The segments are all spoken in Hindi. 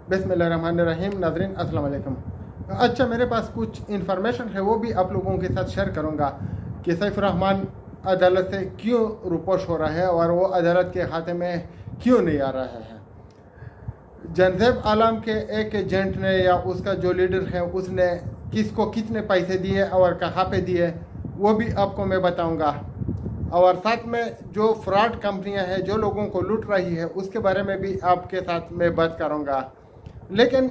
बिस्मिल्लाहिर्रहमानिर्रहीम। नाज़रीन अस्सलाम वालेकुम। अच्छा, मेरे पास कुछ इन्फॉर्मेशन है, वो भी आप लोगों के साथ शेयर करूंगा कि सैफ रहमान अदालत से क्यों रुपोश हो रहा है और वो अदालत के खाते में क्यों नहीं आ रहा है। जनजैब आलम के एक एजेंट ने या उसका जो लीडर है उसने किसको कितने पैसे दिए और कहाँ पे दिए वो भी आपको मैं बताऊंगा, और साथ में जो फ्रॉड कंपनियां हैं जो लोगों को लूट रही है उसके बारे में भी आपके साथ मैं बात करूंगा। लेकिन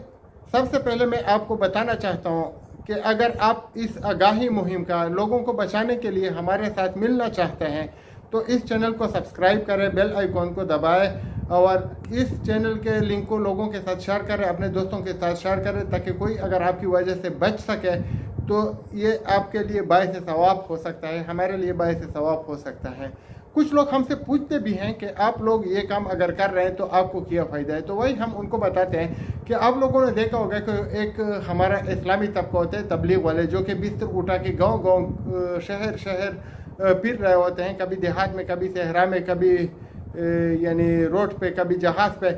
सबसे पहले मैं आपको बताना चाहता हूं कि अगर आप इस आगाही मुहिम का लोगों को बचाने के लिए हमारे साथ मिलना चाहते हैं तो इस चैनल को सब्सक्राइब करें, बेल आइकॉन को दबाएं और इस चैनल के लिंक को लोगों के साथ शेयर करें, अपने दोस्तों के साथ शेयर करें, ताकि कोई अगर आपकी वजह से बच सके तो ये आपके लिए बायस सवाब हो सकता है, हमारे लिए बायस सवाब हो सकता है। कुछ लोग हमसे पूछते भी हैं कि आप लोग ये काम अगर कर रहे हैं तो आपको क्या फ़ायदा है, तो वही हम उनको बताते हैं कि आप लोगों ने देखा होगा कि एक हमारा इस्लामी तबका होता है तबलीग वाले, जो कि बिस्तर उठा के गांव-गांव शहर शहर फिर रहे होते हैं, कभी देहात में, कभी सहरा में, कभी यानी रोड पे, कभी जहाज़ पे,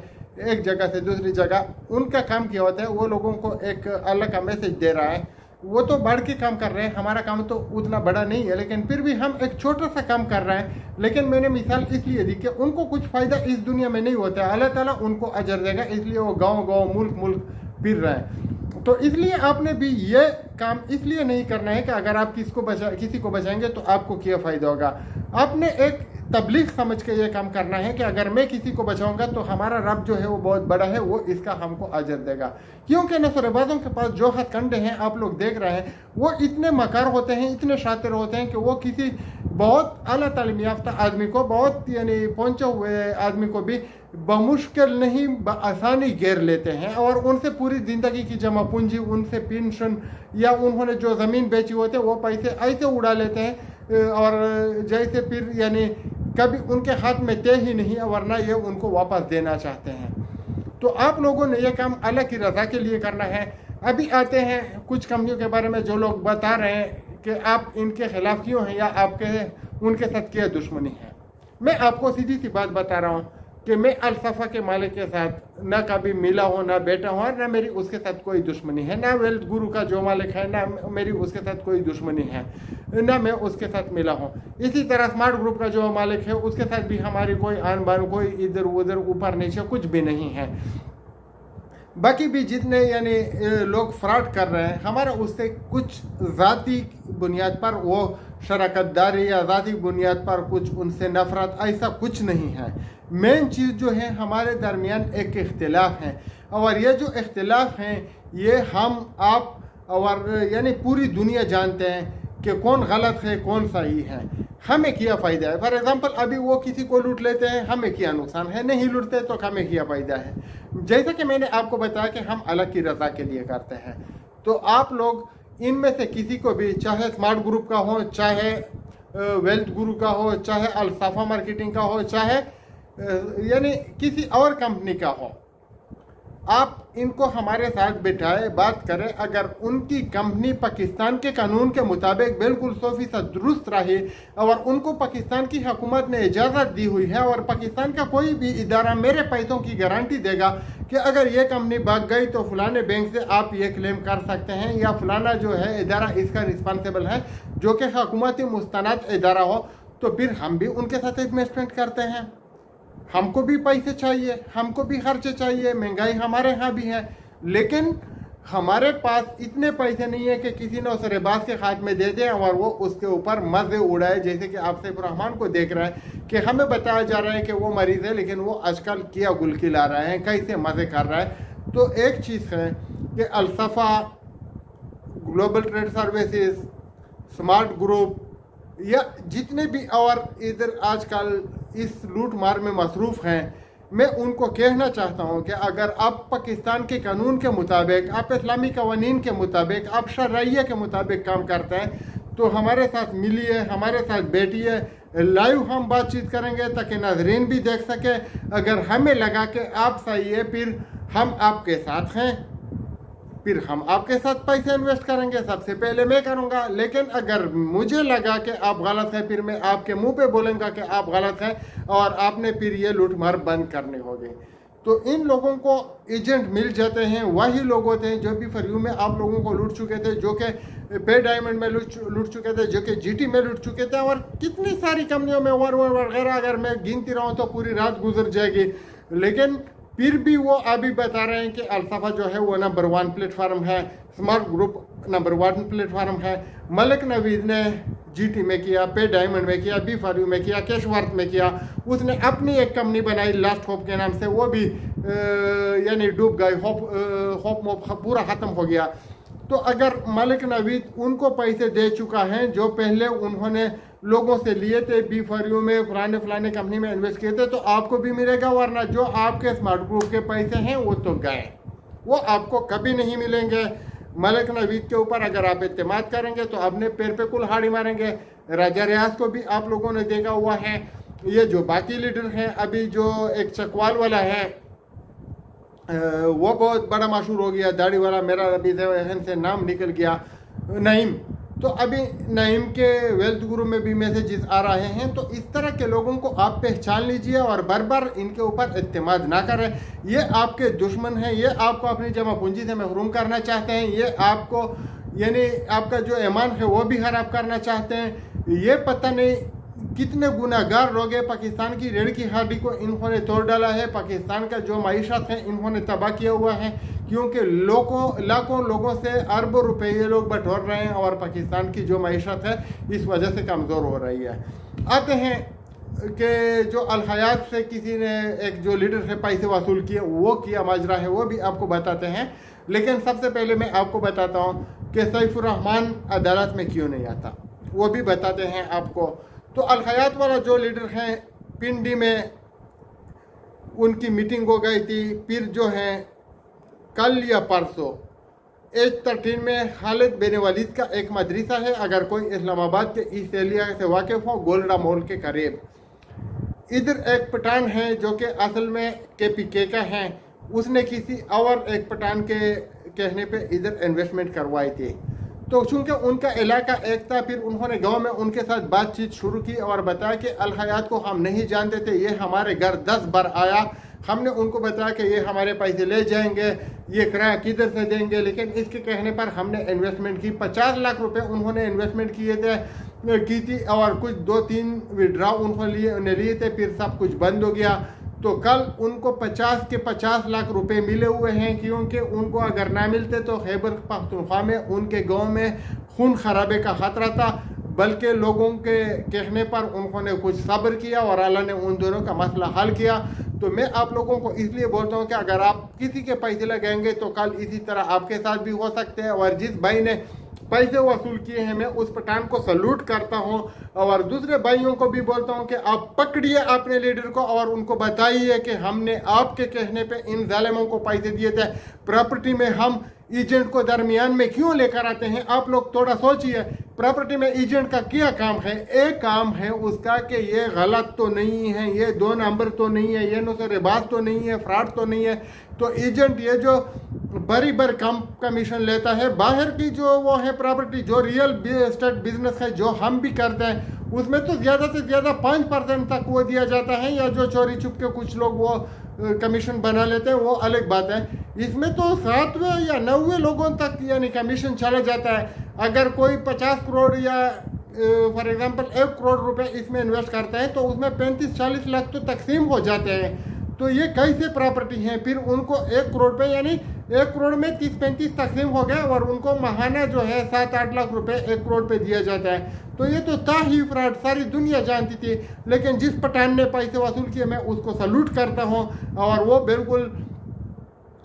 एक जगह से दूसरी जगह। उनका काम क्या होता है, वो लोगों को एक अल्लाह का मैसेज दे रहा है। वो तो बढ़ के काम कर रहे हैं, हमारा काम तो उतना बड़ा नहीं है, लेकिन फिर भी हम एक छोटा सा काम कर रहे हैं। लेकिन मैंने मिसाल इसलिए दी कि उनको कुछ फ़ायदा इस दुनिया में नहीं होता है, अल्लाह ताला उनको अजर देगा, इसलिए वो गांव-गांव मुल्क फिर रहे हैं। तो इसलिए आपने भी ये काम इसलिए नहीं करना है कि अगर आप किसी को बचाएंगे तो आपको क्या फ़ायदा होगा। आपने एक तबलीग समझ के ये काम करना है कि अगर मैं किसी को बचाऊंगा तो हमारा रब जो है वो बहुत बड़ा है, वो इसका हमको अजर देगा। क्योंकि नसरबाजों के पास जो हथकंडे हैं आप लोग देख रहे हैं, वो इतने मकार होते हैं, इतने शातिर होते हैं कि वो किसी बहुत आला तालीम याफ्ता आदमी को, बहुत यानी पहुंचे हुए आदमी को भी बमुश्किल नहीं आसानी घेर लेते हैं और उनसे पूरी ज़िंदगी की जमा पूंजी, उनसे पेंशन या उन्होंने जो ज़मीन बेची होती है वो पैसे ऐसे उड़ा लेते हैं और जैसे फिर यानी कभी उनके हाथ में थे ही नहीं, वरना ये उनको वापस देना चाहते हैं। तो आप लोगों ने यह काम अल्लाह की रज़ा के लिए करना है। अभी आते हैं कुछ कंपनियों के बारे में जो लोग बता रहे हैं कि आप इनके खिलाफ क्यों हैं या आपके उनके साथ क्या दुश्मनी है। मैं आपको सीधी सी बात बता रहा हूँ कि मैं अल-सफ़ा के मालिक के साथ ना कभी मिला हूँ, ना बैठा हूँ, और ना मेरी उसके साथ कोई दुश्मनी है, ना वेल्थ गुरु का जो मालिक है ना मेरी उसके साथ कोई दुश्मनी है, ना मैं उसके साथ मिला हूँ। इसी तरह स्मार्ट ग्रुप का जो मालिक है उसके साथ भी हमारी कोई आन बान, कोई इधर उधर ऊपर नीचे कुछ भी नहीं है। बाकी भी जितने यानी लोग फ्रॉड कर रहे हैं, हमारा उससे कुछ ज़ाती बुनियाद पर वो शराकतदारी या ज़ाती बुनियाद पर कुछ उनसे नफरत, ऐसा कुछ नहीं है। मेन चीज़ जो है हमारे दरमियान एक इख्तिलाफ है, और ये जो इख्तिलाफ हैं ये हम आप और यानी पूरी दुनिया जानते हैं कि कौन गलत है कौन सही है, हमें क्या फ़ायदा है। फॉर एग्जांपल अभी वो किसी को लूट लेते हैं, हमें क्या नुकसान है, नहीं लूटते तो हमें क्या फ़ायदा है। जैसा कि मैंने आपको बताया कि हम अल्लाह की रज़ा के लिए करते हैं, तो आप लोग इनमें से किसी को भी, चाहे स्मार्ट ग्रुप का हो, चाहे वेल्थ गुरु का हो, चाहे अल-सफ़ा मार्केटिंग का हो, चाहे यानी किसी और कंपनी का हो, आप इनको हमारे साथ बिठाए, बात करें। अगर उनकी कंपनी पाकिस्तान के कानून के मुताबिक बिल्कुल 100% दुरुस्त रही और उनको पाकिस्तान की हुकूमत ने इजाज़त दी हुई है, और पाकिस्तान का कोई भी इदारा मेरे पैसों की गारंटी देगा कि अगर ये कंपनी भाग गई तो फलाने बैंक से आप ये क्लेम कर सकते हैं, या फलाना जो है इदारा इसका रिस्पॉन्सिबल है, जो कि हुकूमती मुस्तनद इदारा हो, तो फिर हम भी उनके साथ इन्वेस्टमेंट करते हैं। हमको भी पैसे चाहिए, हमको भी खर्चे चाहिए, महंगाई हमारे यहाँ भी है, लेकिन हमारे पास इतने पैसे नहीं है कि किसी ने उस रिबाज के हाथ में दे दें और वो उसके ऊपर मज़े उड़ाए। जैसे कि आप सैफ रहमान को देख रहे हैं कि हमें बताया जा रहा है कि वो मरीज़ है, लेकिन वो आजकल क्या गुल खिला रहा है, कैसे मज़े कर रहा है। तो एक चीज़ है कि अल-सफ़ा, global trade services, smart group या जितने भी और इधर आजकल इस लूट मार में मसरूफ़ हैं, मैं उनको कहना चाहता हूं कि अगर आप पाकिस्तान के कानून के मुताबिक, आप इस्लामी कवानीन के मुताबिक, आप शरइया के मुताबिक काम करते हैं तो हमारे साथ मिलिए, हमारे साथ बैठिए, लाइव हम बातचीत करेंगे ताकि नाजरीन भी देख सके। अगर हमें लगा कि आप सही है फिर हम आपके साथ हैं, फिर हम आपके साथ पैसे इन्वेस्ट करेंगे, सबसे पहले मैं करूंगा। लेकिन अगर मुझे लगा कि आप गलत हैं, फिर मैं आपके मुंह पे बोलूँगा कि आप गलत हैं और आपने फिर ये लूट मार बंद करनी होगी। तो इन लोगों को एजेंट मिल जाते हैं। वही लोग होते हैं जो भी फरियू में आप लोगों को लूट चुके थे, जो कि पे डायमंड में लूट चुके थे, जो कि जीटी में लूट चुके थे, और कितनी सारी कंपनियों में वगैरह अगर मैं गिनती रहा हूँ तो पूरी रात गुजर जाएगी। लेकिन फिर भी वो अभी बता रहे हैं कि अल्सफा जो है वो नंबर 1 प्लेटफार्म है, स्मार्ट ग्रुप नंबर 1 प्लेटफार्म है। मलिक नवीद ने जीटी में किया, पे डायमंड में किया, बी फॉर यू में किया, कैशवर्थ में किया। उसने अपनी एक कंपनी बनाई लास्ट होप के नाम से, वो भी यानी डूब गई, होप पूरा ख़त्म हो गया। तो अगर मलिक नवीद उनको पैसे दे चुका है जो पहले उन्होंने लोगों से लिए थे, बी फॉर यू में फलाने कंपनी में इन्वेस्ट किए थे, तो आपको भी मिलेगा। वरना जो आपके स्मार्ट ग्रुप के पैसे हैं वो तो गए, वो आपको कभी नहीं मिलेंगे। मलिक नवीद के ऊपर अगर आप इत्तेमाद करेंगे तो अपने पैर पे कुल्हाड़ी मारेंगे। राजा रियाज को भी आप लोगों ने देखा हुआ है। ये जो बाकी लीडर हैं, अभी जो एक चकवाल वाला है वो बहुत बड़ा मशहूर हो गया, दाढ़ी वाला, मेरा अभी जहन से नाम निकल गया, नईम। तो अभी नईम के वेल्थ गुरु में भी मैसेजेस आ रहे हैं। तो इस तरह के लोगों को आप पहचान लीजिए और बार बार इनके ऊपर इत्तेमाद ना करें। ये आपके दुश्मन हैं, ये आपको अपनी जमा पूंजी से महरूम करना चाहते हैं, ये आपको यानी आपका जो ईमान है वो भी खराब करना चाहते हैं। ये पता नहीं कितने गुनाहगार लोग हैं। पाकिस्तान की रीढ़ की हड्डी को इन्होंने तोड़ डाला है, पाकिस्तान का जो मईशत है इन्होंने तबाह किया हुआ है, क्योंकि लाखों लोगों से अरबों रुपए ये लोग बटोर रहे हैं और पाकिस्तान की जो मईशत है इस वजह से कमज़ोर हो रही है। आते हैं कि जो अल हयात से किसी ने एक जो लीडर है पैसे वसूल किए, वो किया माजरा है, वो भी आपको बताते हैं। लेकिन सबसे पहले मैं आपको बताता हूँ कि सैफुर रहमान अदालत में क्यों नहीं आता, वो भी बताते हैं आपको। तो अल हयात वाला जो लीडर हैं, पिंडी में उनकी मीटिंग हो गई थी। फिर जो है कल या परसों H13 में खालिद बिन वलीद का एक मदरसा है, अगर कोई इस्लामाबाद के ईस्ट एरिया से वाकिफ हो, गोल्डा मॉल के करीब। इधर एक पठान है जो कि असल में KPK का है, उसने किसी और एक पठान के कहने पे इधर इन्वेस्टमेंट करवाई थी। तो चूंकि उनका इलाका एक था, फिर उन्होंने गांव में उनके साथ बातचीत शुरू की और बताया कि अल हयात को हम नहीं जानते थे, ये हमारे घर 10 बार आया, हमने उनको बताया कि ये हमारे पैसे ले जाएंगे, ये किराया किधर से देंगे। लेकिन इसके कहने पर हमने इन्वेस्टमेंट की, 50 लाख रुपए उन्होंने इन्वेस्टमेंट की थी और कुछ 2-3 विड्रॉ उन्होंने लिए थे, फिर सब कुछ बंद हो गया। तो कल उनको 50 के 50 लाख रुपए मिले हुए हैं, क्योंकि उनको अगर ना मिलते तो खैबर पख्तूनख्वा में उनके गांव में खून खराबे का खतरा था। बल्कि लोगों के कहने पर उन्होंने कुछ सब्र किया और अल्लाह ने उन दोनों का मसला हल किया। तो मैं आप लोगों को इसलिए बोलता हूँ कि अगर आप किसी के पैसे लगाएंगे तो कल इसी तरह आपके साथ भी हो सकते हैं। और जिस भाई ने पैसे वसूल किए हैं, मैं उस पठान को सल्यूट करता हूं और दूसरे भाइयों को भी बोलता हूं कि आप पकड़िए अपने लीडर को और उनको बताइए कि हमने आपके कहने पे इन जालिमों को पैसे दिए थे। प्रॉपर्टी में हम एजेंट को दरमियान में क्यों लेकर आते हैं? आप लोग थोड़ा सोचिए, प्रॉपर्टी में एजेंट का क्या काम है? एक काम है उसका कि ये गलत तो नहीं है, ये 2 नंबर तो नहीं है, ये नुसरेबाज तो नहीं है, फ्रॉड तो नहीं है। तो एजेंट ये जो बड़ी कम कमीशन लेता है, बाहर की जो वो है प्रॉपर्टी, जो रियल एस्टेट बिजनेस है जो हम भी करते हैं, उसमें तो ज़्यादा से ज़्यादा 5% तक वो दिया जाता है, या जो चोरी छुप के कुछ लोग वो कमीशन बना लेते हैं, वो अलग बात है। इसमें तो 7वें या 9वें लोगों तक यानी कमीशन चला जाता है। अगर कोई 50 करोड़ या फॉर एग्जांपल 1 करोड़ रुपए इसमें इन्वेस्ट करता है तो उसमें 35-40 लाख तो तकसीम हो जाते हैं। तो ये कैसे प्रॉपर्टी हैं? फिर उनको 1 करोड़ पे यानी 1 करोड़ में 30-35 तकसीम हो गए और उनको महाना जो है 7-8 लाख रुपए 1 करोड़ पे दिया जाता है। तो ये तो था ही फ्रॉड, सारी दुनिया जानती थी। लेकिन जिस पठान ने पैसे वसूल किए मैं उसको सल्यूट करता हूँ और वो बिल्कुल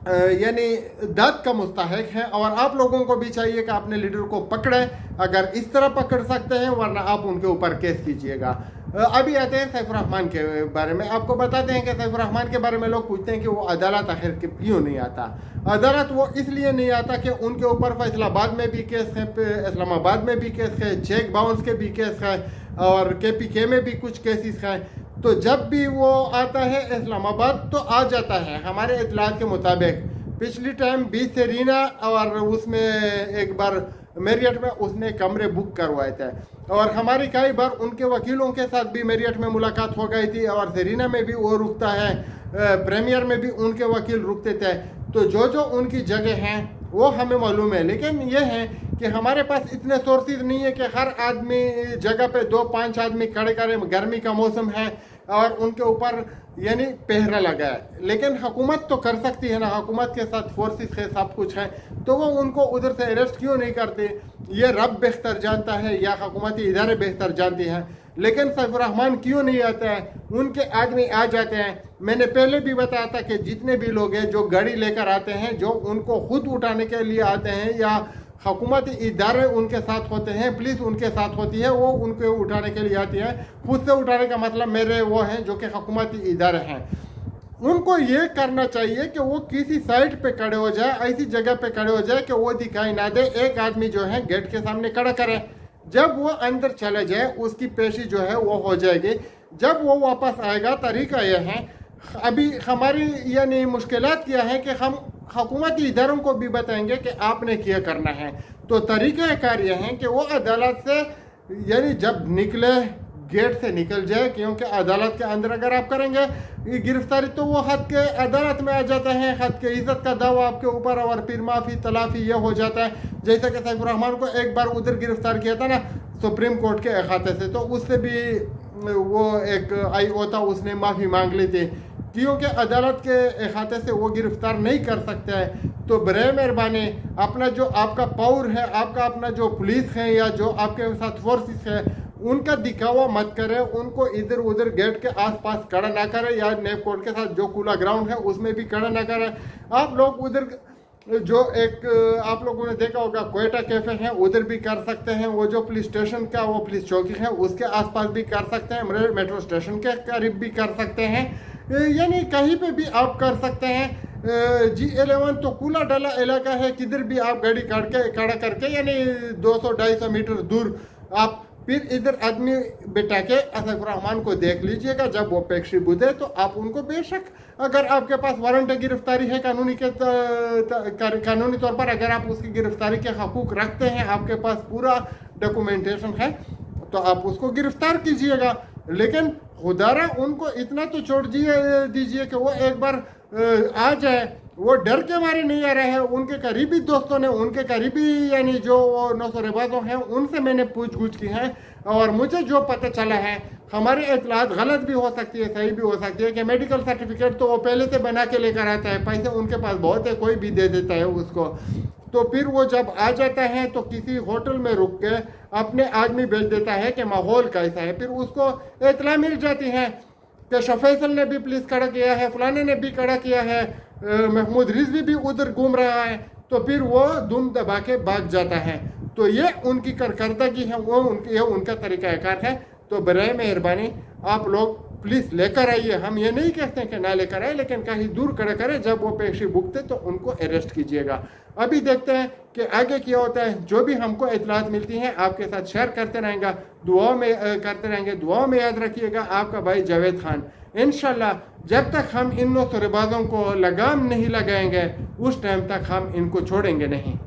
यानी दाद का मुस्तहिक है। और आप लोगों को भी चाहिए कि अपने लीडर को पकड़े, अगर इस तरह पकड़ सकते हैं, वरना आप उनके ऊपर केस कीजिएगा। अभी आते हैं सैफुर रहमान के बारे में। आपको बताते हैं कि सैफुर रहमान के बारे में लोग पूछते हैं कि वो अदालत आखिर क्यों नहीं आता। अदालत वो इसलिए नहीं आता कि उनके ऊपर फैसलाबाद में भी केस है, इस्लामाबाद में भी केस है, चेक बाउंस के भी केस है और KPK में भी कुछ केसेस हैं। तो जब भी वो आता है इस्लामाबाद तो आ जाता है हमारे इतलात के मुताबिक। पिछली टाइम 20 से रीना और उसमें एक बार मेरियट में उसने कमरे बुक करवाए थे। और हमारी कई बार उनके वकीलों के साथ भी मेरियट में मुलाकात हो गई थी, और सेरीना में भी वो रुकता है, प्रीमियर में भी उनके वकील रुकते थे। तो जो जो उनकी जगह हैं वो हमें मालूम है, लेकिन ये है कि हमारे पास इतने सोर्सेज नहीं है कि हर आदमी जगह पे 2-5 आदमी खड़े करें। गर्मी का मौसम है और उनके ऊपर यानी पहरा लगा है, लेकिन हुकूमत तो कर सकती है ना, हुकूमत के साथ फोर्सेस है, सब कुछ है, तो वो उनको उधर से अरेस्ट क्यों नहीं करते? ये रब बेहतर जानता है या हुकूमती इदारे बेहतर जानती हैं। लेकिन सैफुर रहमान क्यों नहीं आता है? उनके आदमी आ जाते हैं। मैंने पहले भी बताया था कि जितने भी लोग हैं जो गाड़ी लेकर आते हैं, जो उनको खुद उठाने के लिए आते हैं या हुकूमती इदारे उनके साथ होते हैं, पुलिस उनके साथ होती है, वो उनको उठाने के लिए आती है। खुद से उठाने का मतलब मेरे वो हैं जो कि हुकूमती इदारे हैं। उनको ये करना चाहिए कि वो किसी साइड पे खड़े हो जाए, ऐसी जगह पे खड़े हो जाए कि वो दिखाई ना दे। एक आदमी जो है गेट के सामने खड़ा करे, जब वो अंदर चला जाए उसकी पेशी जो है वो हो जाएगी। जब वो वापस आएगा, तरीका यह है, अभी हमारी यानी मुश्किलात क्या है कि हम हुकूमती इदारों को भी बताएंगे कि आपने क्या करना है। तो तरीका कार यह है कि वो अदालत से यानी जब निकले गेट से निकल जाए, क्योंकि अदालत के अंदर अगर आप करेंगे गिरफ्तारी तो वो हद के अदालत में आ जाता है, हद के इज्जत का दावा आपके ऊपर, और फिर माफी तलाफी ये हो जाता है। जैसे कि सैफुर रहमान को एक बार उधर गिरफ्तार किया था ना सुप्रीम कोर्ट के अखाते से, तो उससे भी वो एक IO था, उसने माफी मांग ली थी, क्योंकि अदालत के अखाते से वो गिरफ्तार नहीं कर सकता है। तो बरे मेहरबानी अपना जो आपका पावर है, आपका अपना जो पुलिस है या जो आपके साथ फोर्सेस है, उनका दिखावा मत करें। उनको इधर उधर गेट के आसपास खड़ा ना करें, या नेप कोर्ट के साथ जो खुला ग्राउंड है उसमें भी खड़ा ना करें। आप लोग उधर जो एक आप लोगों ने देखा होगा क्वेटा कैफे है, उधर भी कर सकते हैं। वो जो पुलिस स्टेशन का वो पुलिस चौकी है उसके आसपास भी कर सकते हैं, मेट्रो स्टेशन के करीब भी कर सकते हैं, यानी कहीं पे भी आप कर सकते हैं। G11 तो कूला डाला इलाका है, किधर भी आप गाड़ी खड़ा करके यानी 200-250 मीटर दूर आप फिर इधर आदमी बिठा के सैफुर रहमान को देख लीजिएगा। जब वो पेशी बुधे तो आप उनको बेशक, अगर आपके पास वारंट गिरफ्तारी है कानूनी तौर पर, अगर आप उसकी गिरफ्तारी के हकूक रखते हैं, आपके पास पूरा डॉक्यूमेंटेशन है, तो आप उसको गिरफ्तार कीजिएगा। लेकिन खुदारा उनको इतना तो छोड़ दीजिए कि वो एक बार आ जाए। वो डर के मारे नहीं आ रहे हैं। उनके करीबी दोस्तों ने, उनके करीबी यानी जो नौसरेबाजों हैं, उनसे मैंने पूछ-गूछ की है, और मुझे जो पता चला है, हमारी इतलात गलत भी हो सकती है, सही भी हो सकती है, कि मेडिकल सर्टिफिकेट तो वो पहले से बना के लेकर आता है, पैसे उनके पास बहुत है, कोई भी दे देता है उसको। तो फिर वो जब आ जाता है तो किसी होटल में रुक के अपने आदमी भेज देता है कि माहौल कैसा है। फिर उसको इतला मिल जाती है कि शफैसल ने भी पुलिस खड़ा किया है, फलाने ने भी खड़ा किया है, महमूद रिजवी भी उधर घूम रहा है, तो फिर वो दुम दबा के भाग जाता है। तो ये उनकी करकर्दगी है, वो उनका तरीक़ाकार है। तो बराए मेहरबानी आप लोग पुलिस लेकर आइए। हम ये नहीं कहते कि ना लेकर आए, लेकिन कहीं दूर खड़े करें, जब वो पेशी भुगते तो उनको अरेस्ट कीजिएगा। अभी देखते हैं कि आगे क्या होता है। जो भी हमको इतलात मिलती हैं आपके साथ शेयर करते रहेंगे, दुआओं में याद रखिएगा। आपका भाई जावेद खान। इंशाल्लाह जब तक हम इन नौसरेबाजों को लगाम नहीं लगाएंगे, उस टाइम तक हम इनको छोड़ेंगे नहीं।